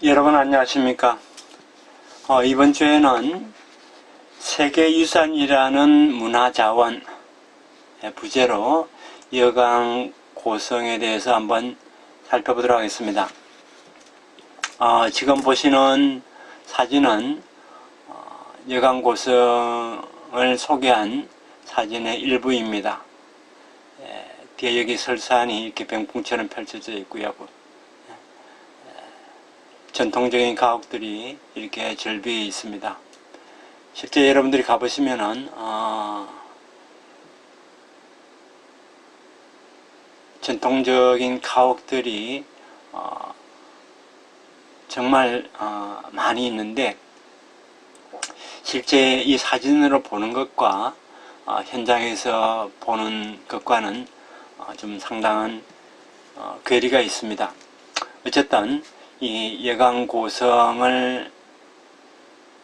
여러분 안녕하십니까? 이번 주에는 세계유산이라는 문화자원 부제로 여강 고성에 대해서 한번 살펴보도록 하겠습니다. 지금 보시는 사진은 여강 고성을 소개한 사진의 일부입니다. 뒤에 여기 설산이 이렇게 병풍처럼 펼쳐져 있고요. 전통적인 가옥들이 이렇게 절비해 있습니다. 실제 여러분들이 가보시면은 전통적인 가옥들이 정말 많이 있는데, 실제 이 사진으로 보는 것과 현장에서 보는 것과는 좀 상당한 괴리가 있습니다. 어쨌든 이 여강고성을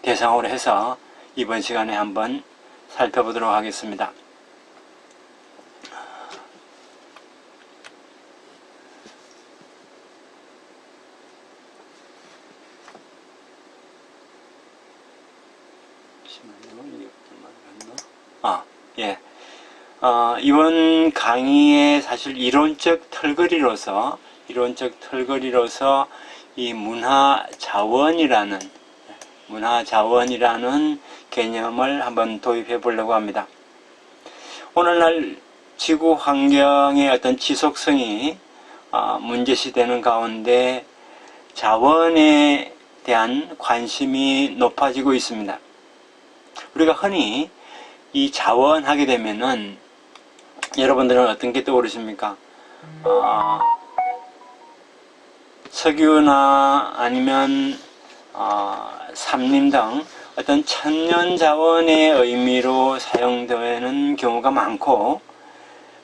대상으로 해서 이번 시간에 한번 살펴보도록 하겠습니다. 이번 강의의 사실 이론적 털거리로서 이 문화자원이라는 개념을 한번 도입해 보려고 합니다. 오늘날 지구 환경의 어떤 지속성이 문제시되는 가운데 자원에 대한 관심이 높아지고 있습니다. 우리가 흔히 이 자원 하게 되면은 여러분들은 어떤 게 떠오르십니까? 석유나 아니면 삼림 등 어떤 천연자원의 의미로 사용되는 경우가 많고,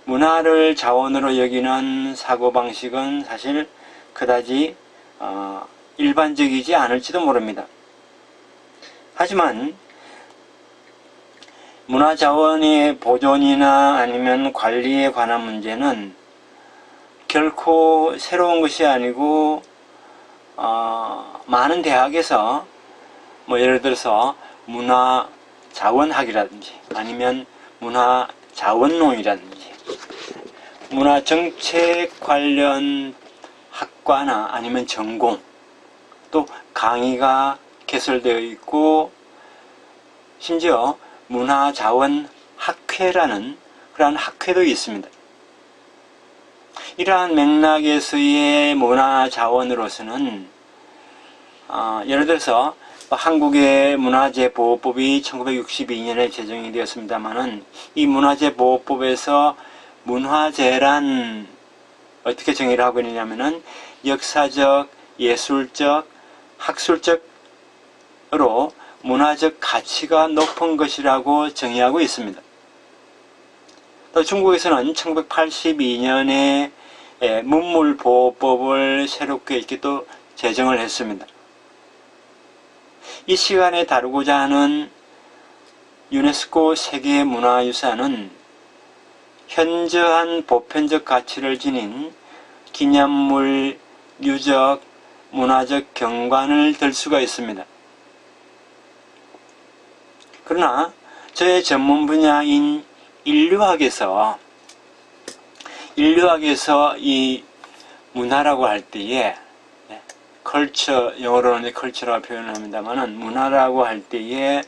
문화를 자원으로 여기는 사고방식은 사실 그다지 일반적이지 않을지도 모릅니다. 하지만 문화자원의 보존이나 아니면 관리에 관한 문제는 결코 새로운 것이 아니고 많은 대학에서 예를 들어서 문화자원학이라든지 아니면 문화자원론이라든지 문화정책 관련 학과나 아니면 전공, 또 강의가 개설되어 있고, 심지어 문화자원학회라는 그러한 학회도 있습니다. 이러한 맥락에서의 문화자원으로서는 예를 들어서 한국의 문화재보호법이 1962년에 제정이 되었습니다만은, 이 문화재보호법에서 문화재란 어떻게 정의를 하고 있느냐면은 역사적, 예술적, 학술적으로 문화적 가치가 높은 것이라고 정의하고 있습니다. 또 중국에서는 1982년에 문물보호법을 새롭게 이렇게 또 제정을 했습니다. 이 시간에 다루고자 하는 유네스코 세계문화유산은 현저한 보편적 가치를 지닌 기념물, 유적, 문화적 경관을 들 수가 있습니다. 그러나 저의 전문 분야인 인류학에서 이 문화라고 할 때에 컬처, 영어로는 컬처라고 표현을 합니다만은, 문화라고 할 때에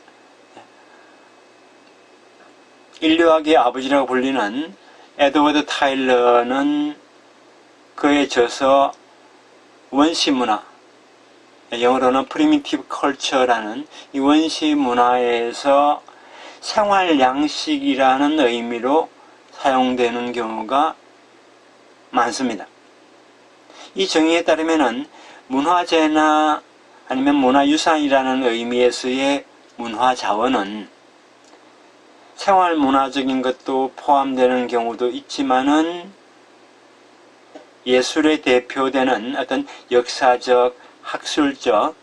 인류학의 아버지라고 불리는 에드워드 타일러는 그의 저서 원시문화, 영어로는 프리미티브 컬처라는 이 원시문화에서 생활 양식이라는 의미로 사용되는 경우가 많습니다. 이 정의에 따르면은 문화재나 아니면 문화유산이라는 의미에서의 문화자원은 생활 문화적인 것도 포함되는 경우도 있지만은, 예술에 대표되는 어떤 역사적, 학술적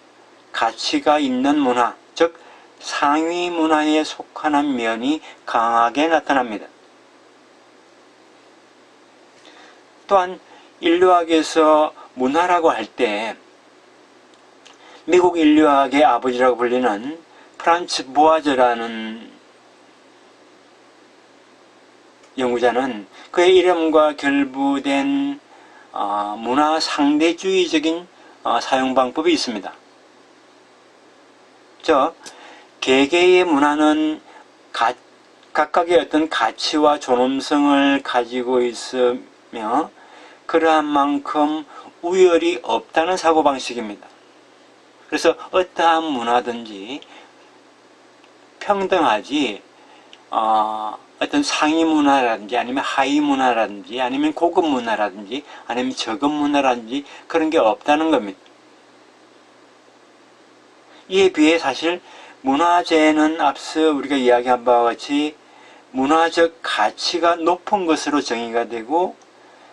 가치가 있는 문화, 즉 상위 문화에 속하는 면이 강하게 나타납니다. 또한 인류학에서 문화라고 할 때 미국 인류학의 아버지라고 불리는 프란츠 보아즈라는 연구자는 그의 이름과 결부된 문화 상대주의적인 사용 방법이 있습니다. 즉, 개개의 문화는 각각의 어떤 가치와 존엄성을 가지고 있으며 그러한 만큼 우열이 없다는 사고방식입니다. 그래서 어떠한 문화든지 평등하지 어떤 상위 문화라든지 아니면 하위 문화라든지 아니면 고급 문화라든지 아니면 저급 문화라든지 그런 게 없다는 겁니다. 이에 비해 사실 문화재는 앞서 우리가 이야기한 바와 같이 문화적 가치가 높은 것으로 정의가 되고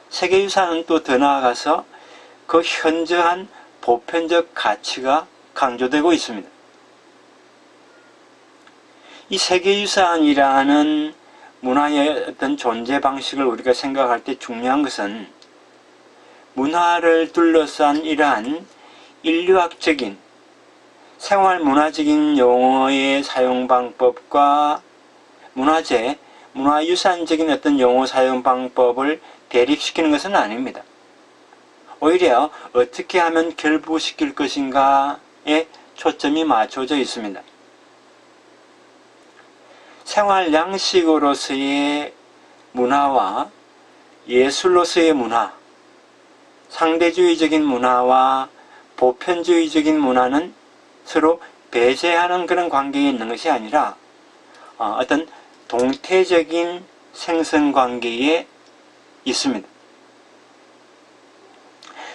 세계유산은 또 더 나아가서 그 현저한 보편적 가치가 강조되고 있습니다. 이 세계유산이라는 문화의 어떤 존재 방식을 우리가 생각할 때 중요한 것은 문화를 둘러싼 이러한 인류학적인 생활 문화적인 용어의 사용 방법과 문화재, 문화유산적인 어떤 용어 사용 방법을 대립시키는 것은 아닙니다. 오히려 어떻게 하면 결부시킬 것인가에 초점이 맞춰져 있습니다. 생활 양식으로서의 문화와 예술로서의 문화, 상대주의적인 문화와 보편주의적인 문화는 서로 배제하는 그런 관계에 있는 것이 아니라 어떤 동태적인 생성관계에 있습니다.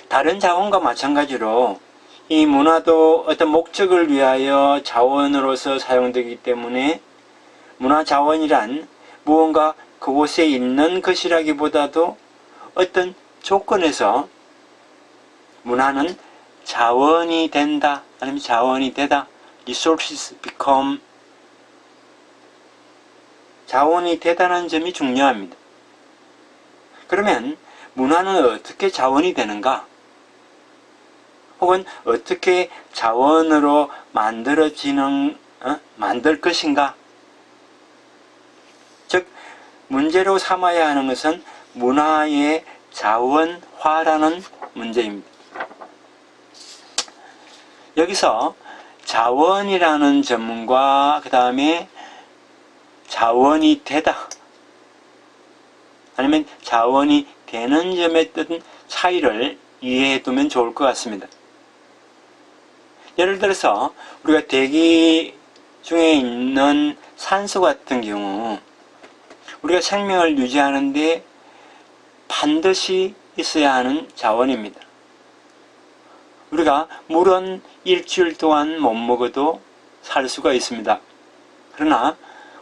다른 자원과 마찬가지로 이 문화도 어떤 목적을 위하여 자원으로서 사용되기 때문에 문화자원이란 무언가 그곳에 있는 것이라기보다도 어떤 조건에서 문화는 자원이 된다 아니면 자원이 되다, resources become, 자원이 되다는 점이 중요합니다. 그러면 문화는 어떻게 자원이 되는가? 혹은 어떻게 자원으로 만들 것인가? 즉, 문제로 삼아야 하는 것은 문화의 자원화라는 문제입니다. 여기서 자원이라는 점과 그 다음에 자원이 되다 아니면 자원이 되는 점에 어떤 차이를 이해해 두면 좋을 것 같습니다. 예를 들어서 우리가 대기 중에 있는 산소 같은 경우 우리가 생명을 유지하는 데 반드시 있어야 하는 자원입니다. 우리가 물은 일주일 동안 못 먹어도 살 수가 있습니다. 그러나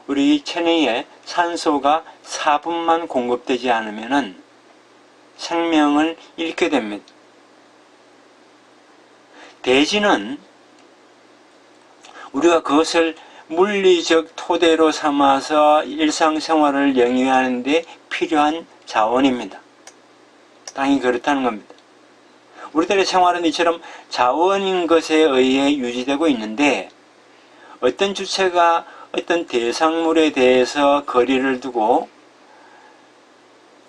우리 체내에 산소가 4분만 공급되지 않으면 생명을 잃게 됩니다. 대지는 우리가 그것을 물리적 토대로 삼아서 일상생활을 영위하는 데 필요한 자원입니다. 땅이 그렇다는 겁니다. 우리들의 생활은 이처럼 자원인 것에 의해 유지되고 있는데 어떤 주체가 어떤 대상물에 대해서 거리를 두고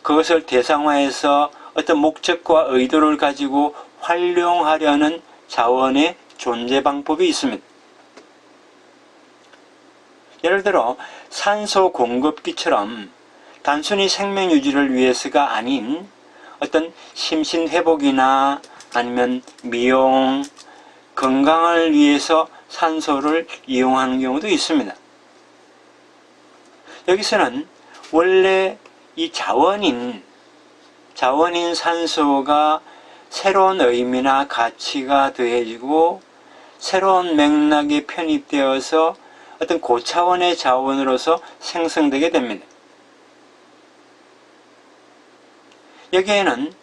그것을 대상화해서 어떤 목적과 의도를 가지고 활용하려는 자원의 존재 방법이 있습니다. 예를 들어 산소 공급기처럼 단순히 생명 유지를 위해서가 아닌 어떤 심신 회복이나 아니면 미용, 건강을 위해서 산소를 이용하는 경우도 있습니다. 여기서는 원래 이 자원인 산소가 새로운 의미나 가치가 더해지고 새로운 맥락에 편입되어서 어떤 고차원의 자원으로서 생성되게 됩니다. 여기에는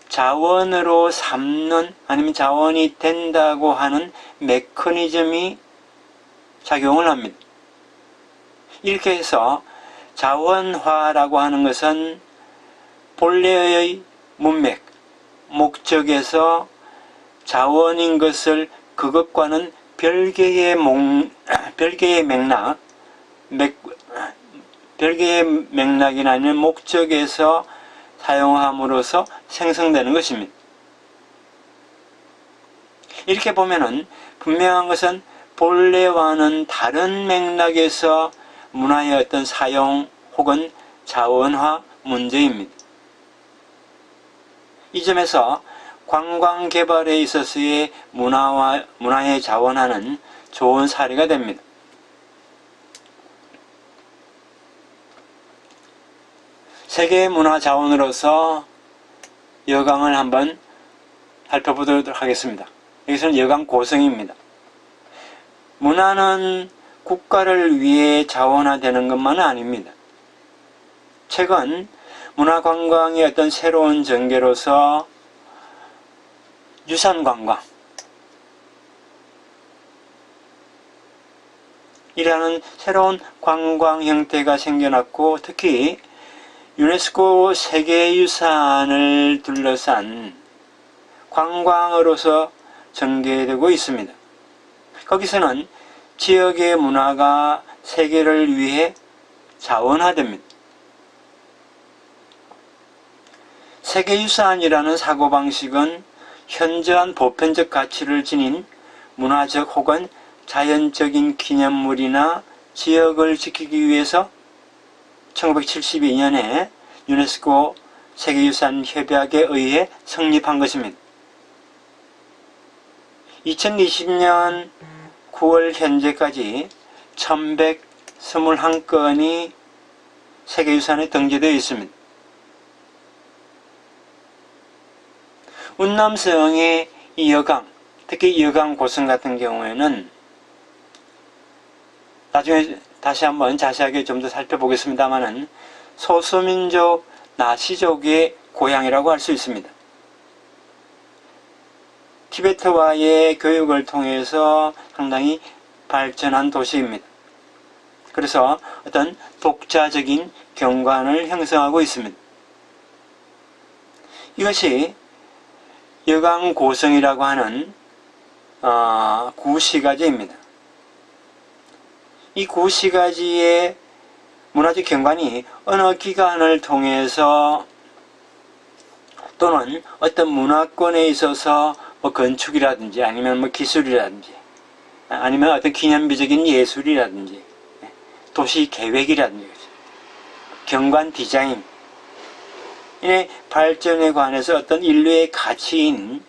자원으로 삼는 아니면 자원이 된다고 하는 메커니즘이 작용을 합니다. 이렇게 해서 자원화라고 하는 것은 본래의 문맥, 목적에서 자원인 것을 그것과는 별개의 맥락이나 아니면 목적에서 사용함으로써 생성되는 것입니다. 이렇게 보면은 분명한 것은 본래와는 다른 맥락에서 문화의 어떤 사용 혹은 자원화 문제입니다. 이 점에서 관광 개발에 있어서의 문화의 자원화는 좋은 사례가 됩니다. 세계 문화 자원으로서 여강을 한번 살펴보도록 하겠습니다. 여기서는 여강 고성입니다. 문화는 국가를 위해 자원화되는 것만은 아닙니다. 최근 문화관광의 어떤 새로운 전개로서 유산관광 이라는 새로운 관광 형태가 생겨났고, 특히 유네스코 세계유산을 둘러싼 관광으로서 전개되고 있습니다. 거기서는 지역의 문화가 세계를 위해 자원화됩니다. 세계유산이라는 사고방식은 현저한 보편적 가치를 지닌 문화적 혹은 자연적인 기념물이나 지역을 지키기 위해서 1972년에 유네스코 세계유산 협약에 의해 성립한 것입니다. 2020년 9월 현재까지 1121건이 세계유산에 등재되어 있습니다. 운남성의 이 여강, 특히 여강 고성 같은 경우에는 나중에 다시 한번 자세하게 좀 더 살펴보겠습니다만은 소수민족 나시족의 고향이라고 할 수 있습니다. 티베트와의 교육을 통해서 상당히 발전한 도시입니다. 그래서 어떤 독자적인 경관을 형성하고 있습니다. 이것이 여강 고성이라고 하는 구시가지입니다. 이 구시가지의 문화적 경관이 어느 기관을 통해서 또는 어떤 문화권에 있어서 건축이라든지 아니면 기술이라든지 아니면 어떤 기념비적인 예술이라든지 도시 계획이라든지 경관 디자인 의 발전에 관해서 어떤 인류의 가치인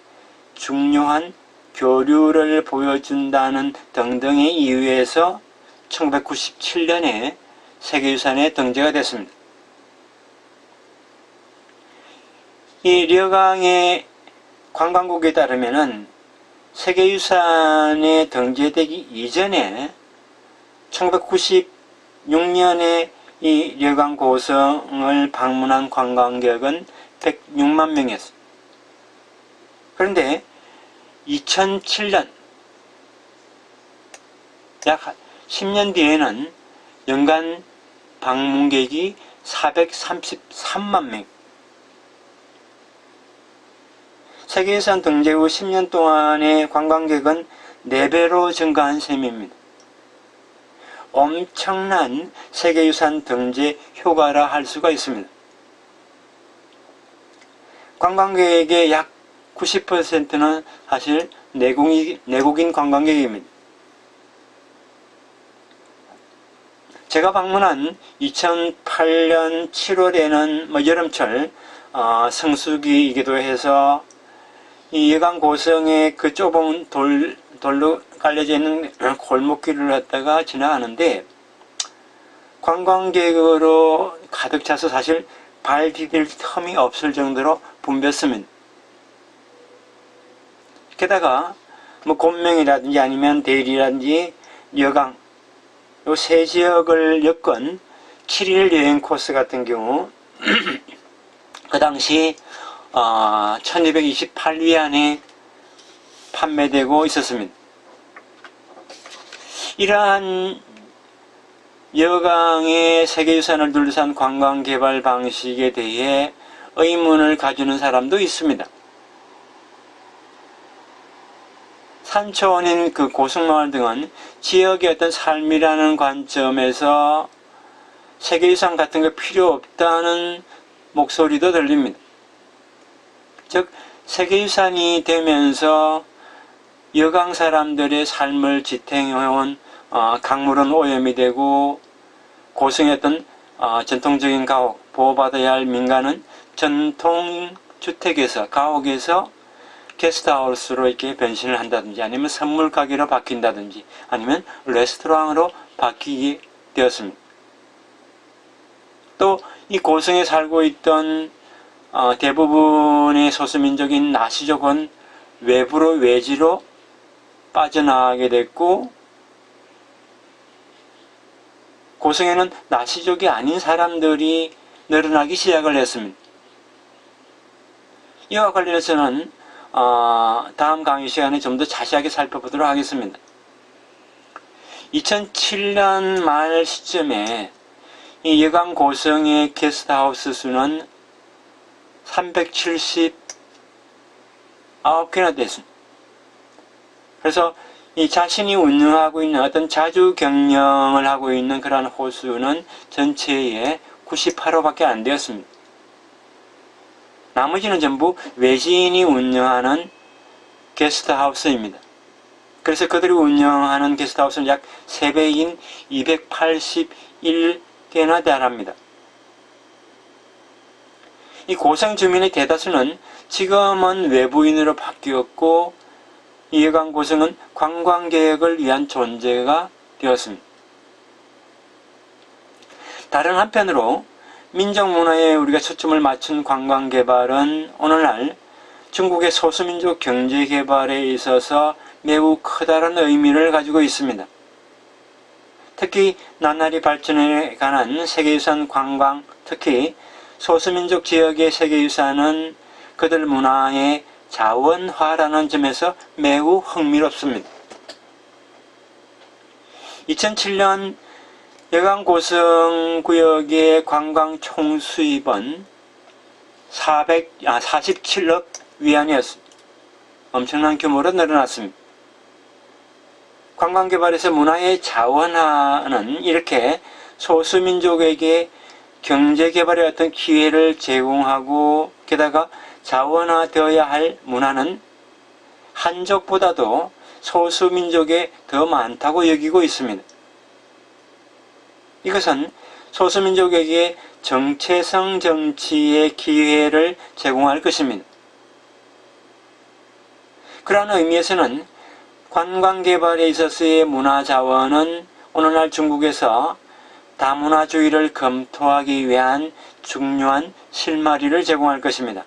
중요한 교류를 보여준다는 등등의 이유에서 1997년에 세계유산에 등재가 됐습니다. 이 려강의 관광국에 따르면은 세계유산에 등재되기 이전에 1996년에 이 려강 고성을 방문한 관광객은 106만 명이었습니다. 그런데 2007년 약 10년 뒤에는 연간 방문객이 433만 명. 세계유산 등재 후 10년 동안의 관광객은 4배로 증가한 셈입니다. 엄청난 세계유산 등재 효과라 할 수가 있습니다. 관광객의 약 90%는 사실 내국인 관광객입니다. 제가 방문한 2008년 7월에는 여름철 성수기이기도 해서 이 여강 고성의 그 좁은 돌로 깔려져 있는 골목길을 갔다가 지나가는데 관광객으로 가득 차서 사실 발 디딜 틈이 없을 정도로 붐볐습니다. 게다가 곤명이라든지 아니면 대리라든지 여강 요 세 지역을 엮은 7일 여행 코스 같은 경우 그 당시 1228위안에 판매되고 있었습니다. 이러한 여강의 세계유산을 둘러싼 관광개발 방식에 대해 의문을 가지는 사람도 있습니다. 산초원인 그 고승마을 등은 지역의 어떤 삶이라는 관점에서 세계유산 같은 거 필요 없다는 목소리도 들립니다. 즉 세계유산이 되면서 여강 사람들의 삶을 지탱해온 강물은 오염이 되고 고승의 어떤 전통적인 가옥, 보호받아야 할 민가는 전통주택에서 가옥에서 게스트하우스로 이렇게 변신을 한다든지 아니면 선물 가게로 바뀐다든지 아니면 레스토랑으로 바뀌게 되었습니다. 또 이 고성에 살고 있던 대부분의 소수민족인 나시족은 외부로 외지로 빠져나가게 됐고 고성에는 나시족이 아닌 사람들이 늘어나기 시작을 했습니다. 이와 관련해서는 다음 강의 시간에 좀 더 자세하게 살펴보도록 하겠습니다. 2007년 말 시점에 이 여강 고성의 게스트하우스 수는 379개나 됐습니다. 그래서 이 자신이 운영하고 있는 어떤 자주 경영을 하고 있는 그러한 호수는 전체의 98호밖에 안 되었습니다. 나머지는 전부 외지인이 운영하는 게스트하우스입니다. 그래서 그들이 운영하는 게스트하우스는 약 3배인 281개나 달합니다. 이 고성 주민의 대다수는 지금은 외부인으로 바뀌었고 이 여강 고성은 관광객을 위한 존재가 되었습니다. 다른 한편으로 민족문화에 우리가 초점을 맞춘 관광개발은 오늘날 중국의 소수민족 경제개발에 있어서 매우 커다란 의미를 가지고 있습니다. 특히 나날이 발전해 가는 세계유산 관광, 특히 소수민족 지역의 세계유산은 그들 문화의 자원화라는 점에서 매우 흥미롭습니다. 2007년 여강 고성 구역의 관광 총수입은 47억 위안이었습니다. 엄청난 규모로 늘어났습니다. 관광개발에서 문화의 자원화는 이렇게 소수민족에게 경제개발의 어떤 기회를 제공하고 게다가 자원화되어야 할 문화는 한족보다도 소수민족에 더 많다고 여기고 있습니다. 이것은 소수민족에게 정체성 정치의 기회를 제공할 것입니다. 그러한 의미에서는 관광개발에 있어서의 문화자원은 오늘날 중국에서 다문화주의를 검토하기 위한 중요한 실마리를 제공할 것입니다.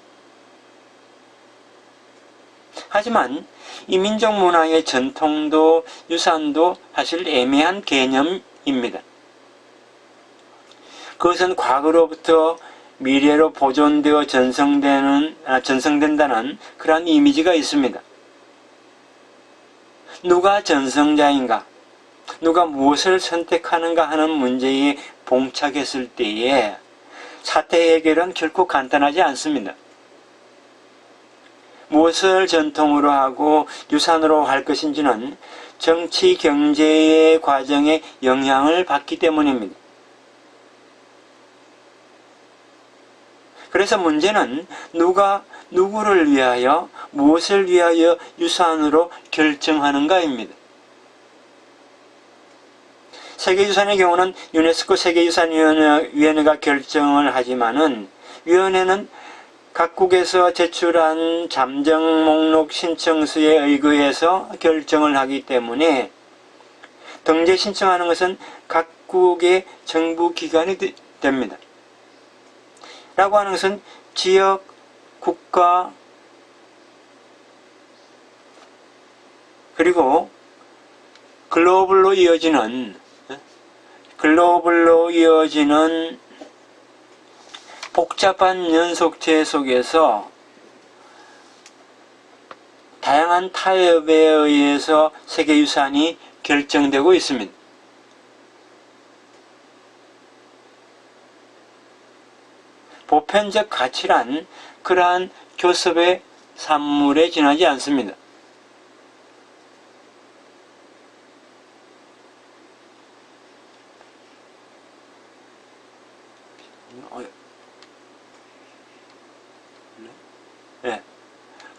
하지만 이 민족 문화의 전통도 유산도 사실 애매한 개념입니다. 그것은 과거로부터 미래로 보존되어 전성된다는 그러한 이미지가 있습니다. 누가 전성자인가? 누가 무엇을 선택하는가 하는 문제에 봉착했을 때에 사태 해결은 결코 간단하지 않습니다. 무엇을 전통으로 하고 유산으로 할 것인지는 정치, 경제의 과정에 영향을 받기 때문입니다. 그래서 문제는 누가 누구를 위하여 무엇을 위하여 유산으로 결정하는가입니다. 세계유산의 경우는 유네스코 세계유산위원회가 결정을 하지만은 위원회는 각국에서 제출한 잠정 목록 신청서에 의거해서 결정을 하기 때문에 등재 신청하는 것은 각국의 정부 기관이 됩니다. 라고 하는 것은 지역, 국가, 그리고 글로벌로 이어지는 복잡한 연속체 속에서 다양한 타협에 의해서 세계유산이 결정되고 있습니다. 보편적 가치란 그러한 교섭의 산물에 지나지 않습니다.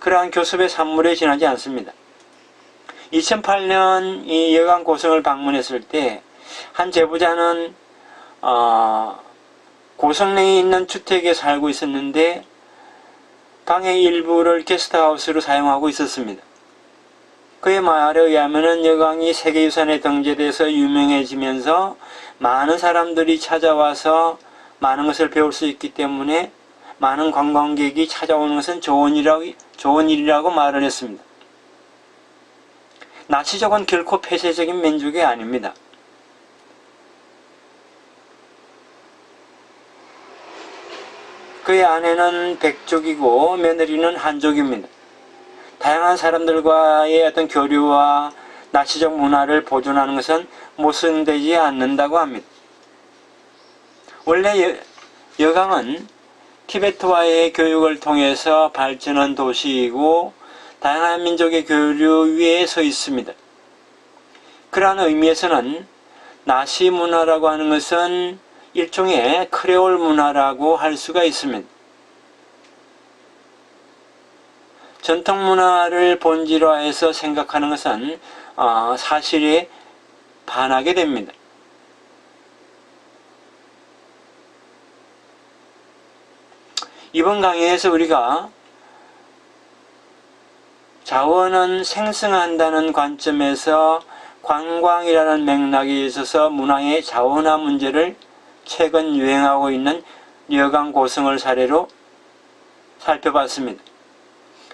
그러한 교섭의 산물에 지나지 않습니다. 2008년 이 여강 고성을 방문했을 때 한 제보자는 고성 내에 있는 주택에 살고 있었는데 방의 일부를 게스트하우스로 사용하고 있었습니다. 그의 말에 의하면 여강이 세계유산에 등재돼서 유명해지면서 많은 사람들이 찾아와서 많은 것을 배울 수 있기 때문에 많은 관광객이 찾아오는 것은 좋은 일이라고 말을 했습니다. 나치족은 결코 폐쇄적인 민족이 아닙니다. 그의 아내는 백족이고 며느리는 한족입니다. 다양한 사람들과의 어떤 교류와 나치적 문화를 보존하는 것은 모순되지 않는다고 합니다. 원래 여강은 티베트와의 교육을 통해서 발전한 도시이고 다양한 민족의 교류 위에 서 있습니다. 그러한 의미에서는 나시 문화라고 하는 것은 일종의 크레올 문화라고 할 수가 있습니다. 전통 문화를 본질화해서 생각하는 것은 사실에 반하게 됩니다. 이번 강의에서 우리가 자원은 생성한다는 관점에서 관광이라는 맥락에 있어서 문화의 자원화 문제를 최근 유행하고 있는 여강 고성을 사례로 살펴봤습니다.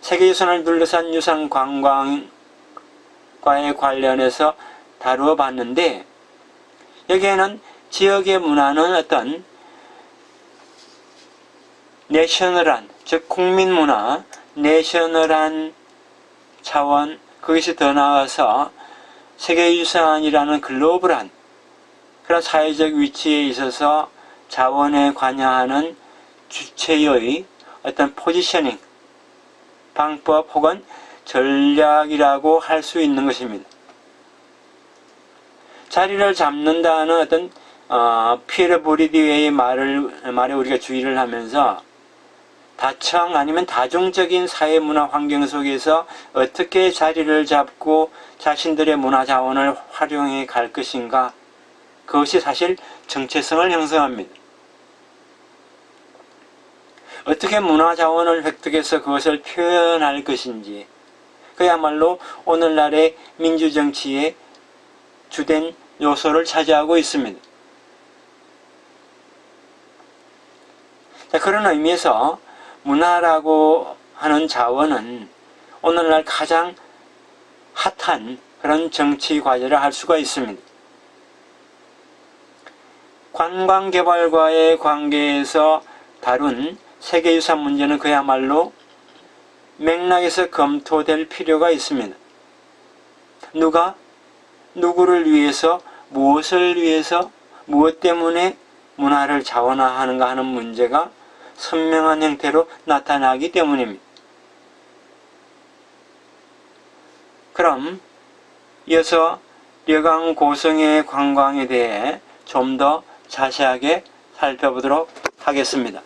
세계유산을 둘러싼 유산 관광과의 관련해서 다루어 봤는데 여기에는 지역의 문화는 어떤 내셔널한, 즉 국민문화, 내셔널한 차원, 그것이 더 나아가서 세계유산이라는 글로벌한 그런 사회적 위치에 있어서 자원에 관여하는 주체의 어떤 포지셔닝, 방법 혹은 전략이라고 할 수 있는 것입니다. 자리를 잡는다는 어떤 피에르 보리디에의 말에 우리가 주의를 하면서 다층 아니면 다중적인 사회문화 환경 속에서 어떻게 자리를 잡고 자신들의 문화 자원을 활용해 갈 것인가, 그것이 사실 정체성을 형성합니다. 어떻게 문화 자원을 획득해서 그것을 표현할 것인지, 그야말로 오늘날의 민주정치의 주된 요소를 차지하고 있습니다. 자, 그런 의미에서 문화라고 하는 자원은 오늘날 가장 핫한 그런 정치 과제를 할 수가 있습니다. 관광개발과의 관계에서 다룬 세계유산 문제는 그야말로 맥락에서 검토될 필요가 있습니다. 누가 누구를 위해서, 무엇을 위해서, 무엇 때문에 문화를 자원화하는가 하는 문제가 선명한 형태로 나타나기 때문입니다. 그럼 이어서 여강 고성의 관광에 대해 좀 더 자세하게 살펴보도록 하겠습니다.